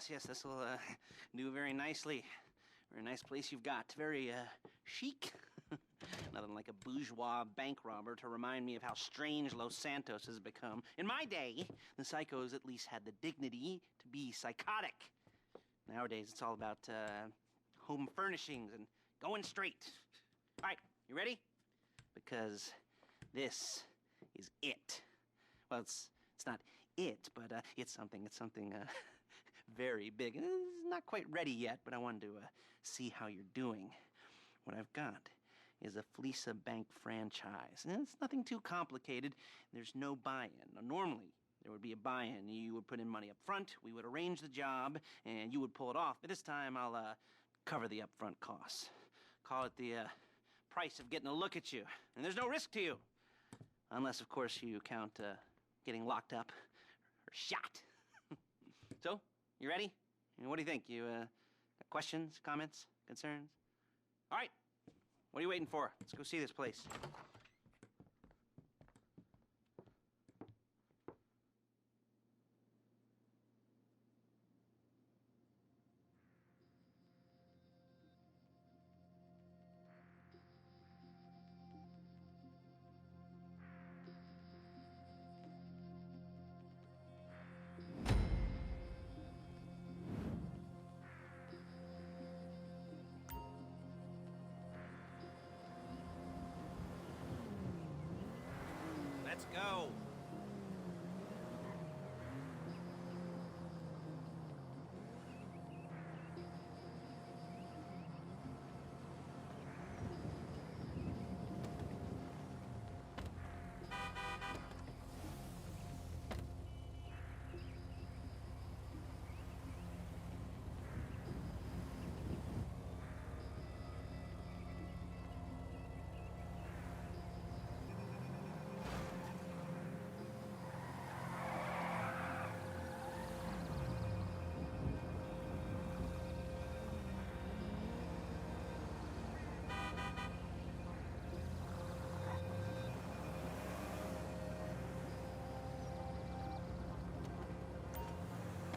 yes, this will do very nicely. Very nice place you've got. Very chic. Nothing like a bourgeois bank robber to remind me of how strange Los Santos has become. In my day, the psychos at least had the dignity to be psychotic. Nowadays, it's all about home furnishings and going straight. All right, you ready? Because this is it. Well, it's not it, but it's something very big. It's not quite ready yet, but I wanted to see how you're doing. What I've got is a Fleca Bank franchise. And it's nothing too complicated. There's no buy-in. Now, normally, there would be a buy-in. You would put in money up front, we would arrange the job, and you would pull it off. But this time, I'll cover the upfront costs. Call it the price of getting a look at you. And there's no risk to you. Unless, of course, you count getting locked up or shot. So, you ready? What do you think? You got questions, comments, concerns? All right. What are you waiting for? Let's go see this place. Let's go.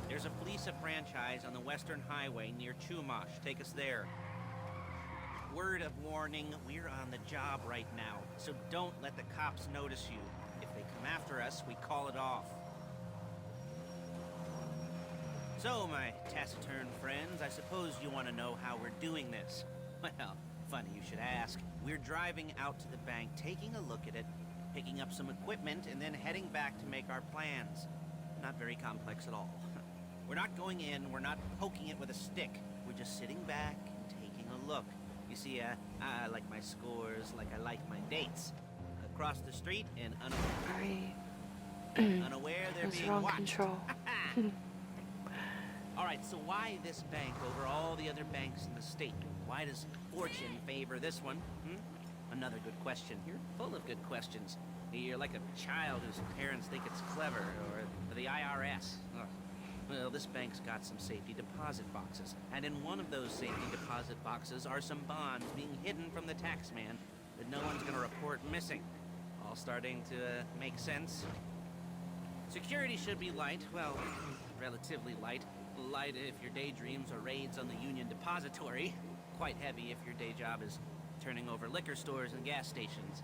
There's a Fleca franchise on the Western Highway near Chumash. Take us there. Word of warning, we're on the job right now, so don't let the cops notice you. If they come after us, we call it off. So, my taciturn friends, I suppose you want to know how we're doing this. Well, funny you should ask. We're driving out to the bank, taking a look at it, picking up some equipment, and then heading back to make our plans. Not very complex at all. We're not going in, we're not poking it with a stick. We're just sitting back and taking a look. You see, I like my scores like I like my dates. Across the street and unaware they're being wrong watched. Control. Alright, so why this bank over all the other banks in the state? Why does fortune favor this one? Another good question. You're full of good questions. You're like a child whose parents think it's clever, or the IRS. Ugh. Well, this bank's got some safety deposit boxes, and in one of those safety deposit boxes are some bonds being hidden from the tax man that no one's gonna report missing. All starting to make sense. Security should be light, well, relatively light. Light if your daydreams are raids on the Union Depository. Quite heavy if your day job is turning over liquor stores and gas stations.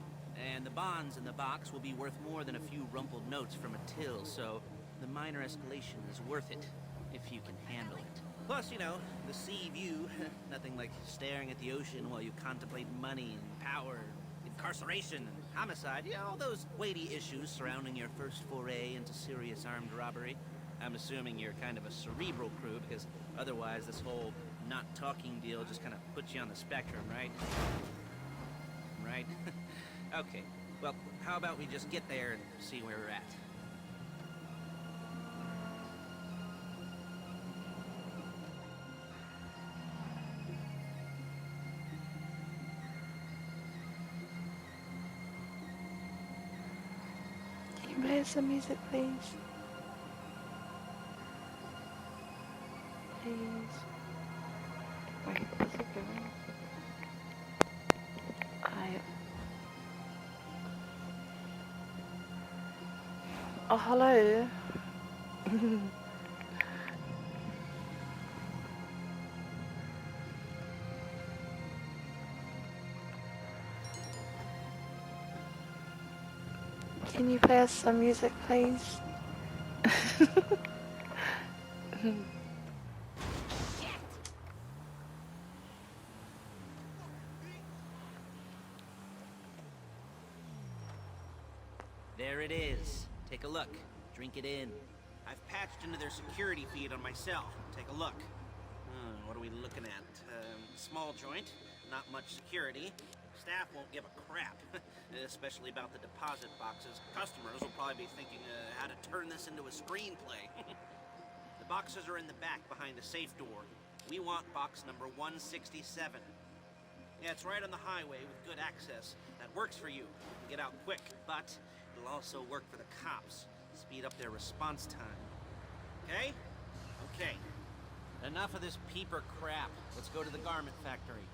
And the bonds in the box will be worth more than a few rumpled notes from a till, so the minor escalation is worth it, if you can handle it. Plus, you know, the sea view, nothing like staring at the ocean while you contemplate money and power, incarceration and homicide, you know, all those weighty issues surrounding your first foray into serious armed robbery. I'm assuming you're kind of a cerebral crew, because otherwise this whole not talking deal just kind of puts you on the spectrum, right? Right? Okay, well, how about we just get there and see where we're at? Can you play some music, please? Please. Wait, is it going? Oh, hello. Can you play us some music, please? There it is. Take a look. Drink it in. I've patched into their security feed on my cell. Take a look. What are we looking at? Small joint, not much security. Staff won't give a crap, especially about the deposit boxes. Customers will probably be thinking how to turn this into a screenplay. The boxes are in the back behind a safe door. We want box number 167. Yeah, it's right on the highway with good access. That works for you. You can get out quick, but it'll also work for the cops. Speed up their response time. Okay? Okay. Enough of this peeper crap. Let's go to the garment factory.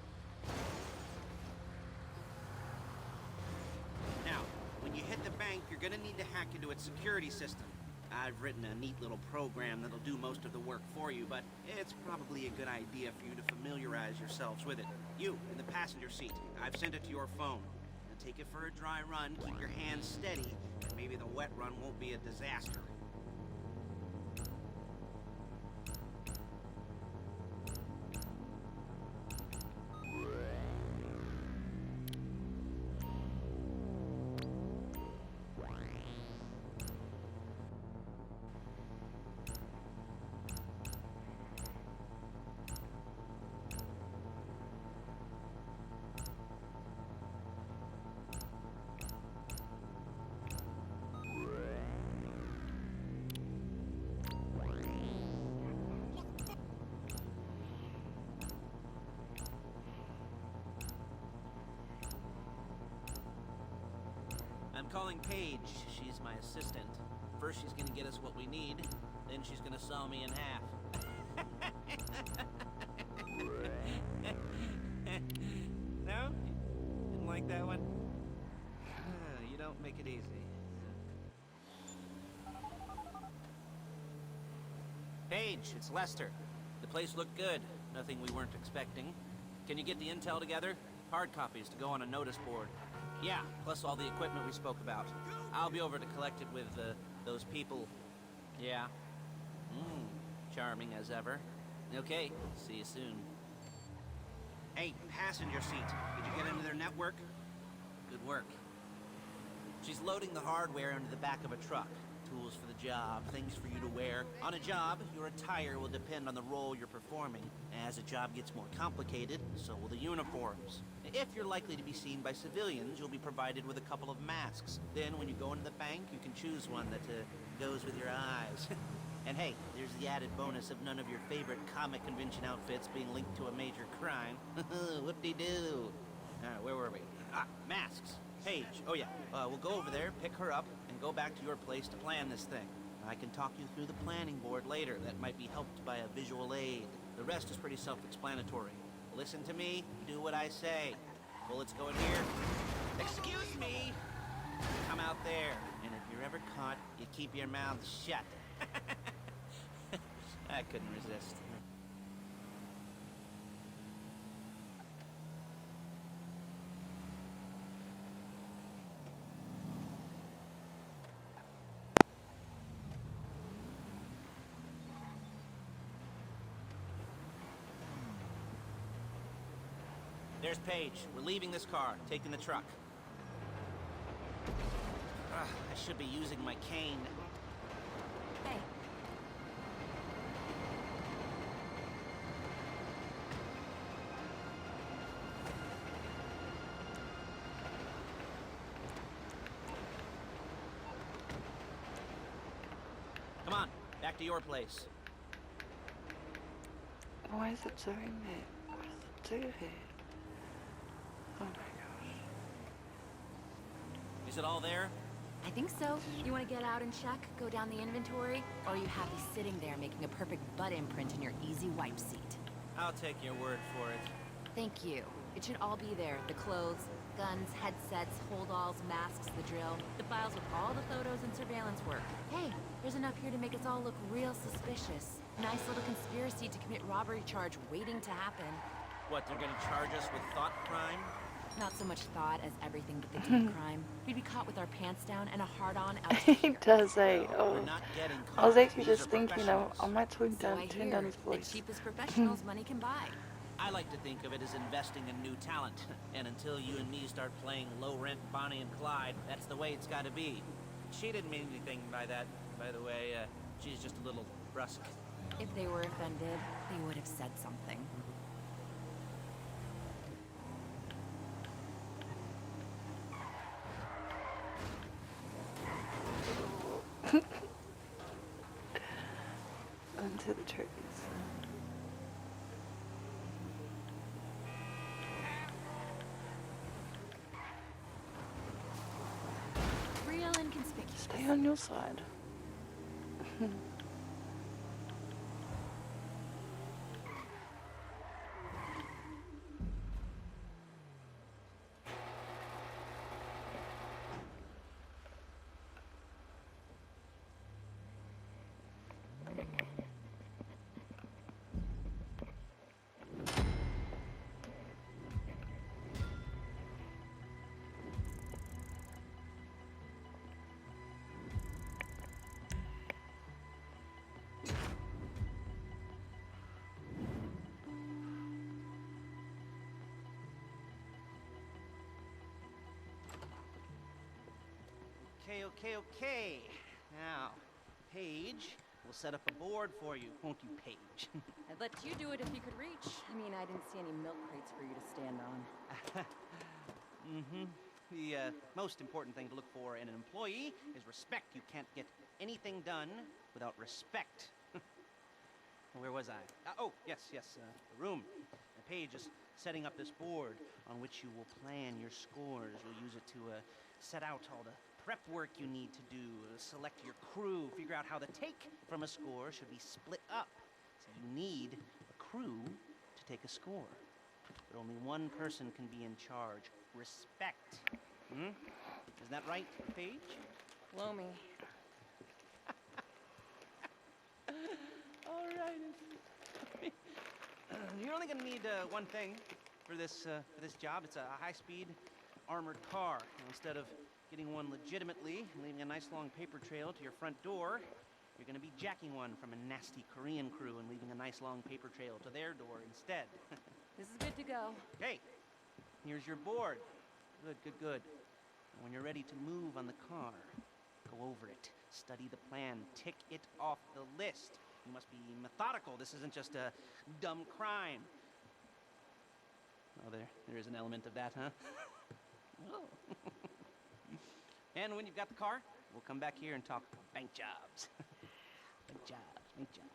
Now, when you hit the bank, you're gonna need to hack into its security system. I've written a neat little program that'll do most of the work for you, but it's probably a good idea for you to familiarize yourselves with it. You, in the passenger seat, I've sent it to your phone. Now take it for a dry run, keep your hands steady, and maybe the wet run won't be a disaster. I'm calling Paige. She's my assistant. First she's gonna get us what we need, then she's gonna saw me in half. No? Didn't like that one? You don't make it easy. Paige, it's Lester. The place looked good. Nothing we weren't expecting. Can you get the intel together? Hard copies to go on a notice board. Yeah, plus all the equipment we spoke about. I'll be over to collect it with, those people. Yeah. Charming as ever. Okay, see you soon. Hey, passenger seat. Did you get into their network? Good work. She's loading the hardware into the back of a truck. Tools for the job, things for you to wear. On a job, your attire will depend on the role you're performing. As the job gets more complicated, so will the uniforms. If you're likely to be seen by civilians, you'll be provided with a couple of masks. Then when you go into the bank, you can choose one that goes with your eyes. And hey, there's the added bonus of none of your favorite comic convention outfits being linked to a major crime. Whoop-de-doo. Alright, where were we? Masks. Paige. Oh yeah, we'll go over there, pick her up, and go back to your place to plan this thing. I can talk you through the planning board later. That might be helped by a visual aid. The rest is pretty self-explanatory. Listen to me, do what I say. Bullets go in here. Excuse me! Come out there. And if you're ever caught, you keep your mouth shut. I couldn't resist. There's Paige. We're leaving this car, taking the truck. I should be using my cane. Hey. Come on, back to your place. Why is it doing it? What does it do here? Oh my gosh. Is it all there? I think so. You want to get out and check? Go down the inventory? Or are you happy sitting there making a perfect butt imprint in your easy wipe seat? I'll take your word for it. Thank you. It should all be there. The clothes, guns, headsets, holdalls, masks, the drill. The files with all the photos and surveillance work. Hey, there's enough here to make us all look real suspicious. Nice little conspiracy to commit robbery charge waiting to happen. What, they're gonna charge us with thought crime? Not so much thought as everything but the deed crime. We'd be caught with our pants down and a hard-on out to He here. does say, Well, we're oh. not getting I was caught. actually These just are thinking, I professionals. might So I turn down hear, his the voice. cheapest professionals money can buy. I like to think of it as investing in new talent. And until you and me start playing low-rent Bonnie and Clyde, that's the way it's got to be. She didn't mean anything by that, by the way. She's just a little brusque. If they were offended, they would have said something. Into the trees. Real inconspicuous. Stay on your side. Okay. Now, Paige will set up a board for you, won't you, Paige? I'd let you do it if you could reach. I mean, I didn't see any milk crates for you to stand on. The most important thing to look for in an employee is respect. You can't get anything done without respect. Where was I? Yes, the room. Paige is setting up this board on which you will plan your scores. You'll use it to set out all the prep work you need to do, select your crew, figure out how the take from a score should be split up. So you need a crew to take a score. But only one person can be in charge. Respect. Isn't that right, Paige? Blow me. All right. You're only gonna need one thing for this job. It's a high-speed armored car. Now, instead of getting one legitimately and leaving a nice long paper trail to your front door, you're gonna be jacking one from a nasty Korean crew and leaving a nice long paper trail to their door instead. This is good to go. Hey, here's your board. Good. And when you're ready to move on the car, go over it, study the plan, tick it off the list. You must be methodical. This isn't just a dumb crime. Oh, there is an element of that, huh? Oh. And when you've got the car, we'll come back here and talk bank jobs. Bank jobs.